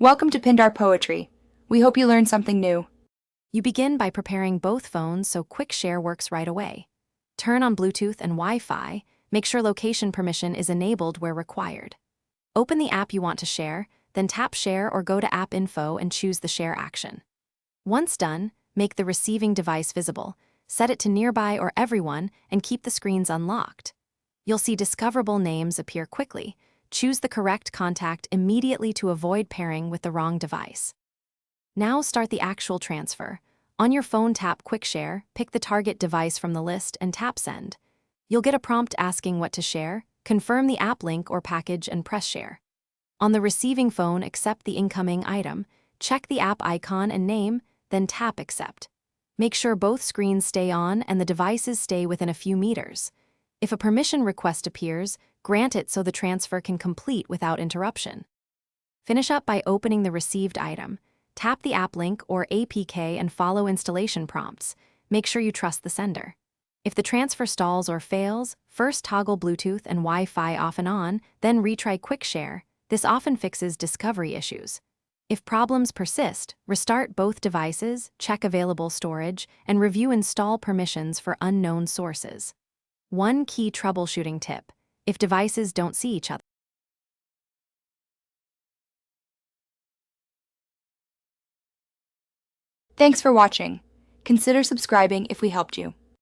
Welcome to Pindar Poetry. We hope you learned something new. You begin by preparing both phones so Quick Share works right away. Turn on Bluetooth and Wi-Fi, make sure location permission is enabled where required. Open the app you want to share, then tap Share or go to App Info and choose the share action. Once done, make the receiving device visible, set it to Nearby or Everyone, and keep the screens unlocked. You'll see discoverable names appear quickly. Choose the correct contact immediately to avoid pairing with the wrong device. Now start the actual transfer. On your phone, tap Quick Share, pick the target device from the list, and tap Send. You'll get a prompt asking what to share, confirm the app link or package, and press Share. On the receiving phone, accept the incoming item, check the app icon and name, then tap Accept. Make sure both screens stay on and the devices stay within a few meters. If a permission request appears, grant it so the transfer can complete without interruption. Finish up by opening the received item. Tap the app link or APK and follow installation prompts. Make sure you trust the sender. If the transfer stalls or fails, first toggle Bluetooth and Wi-Fi off and on, then retry Quick Share. This often fixes discovery issues. If problems persist, restart both devices, check available storage, and review install permissions for unknown sources. One key troubleshooting tip: if devices don't see each other. Thanks for watching. Consider subscribing if we helped you.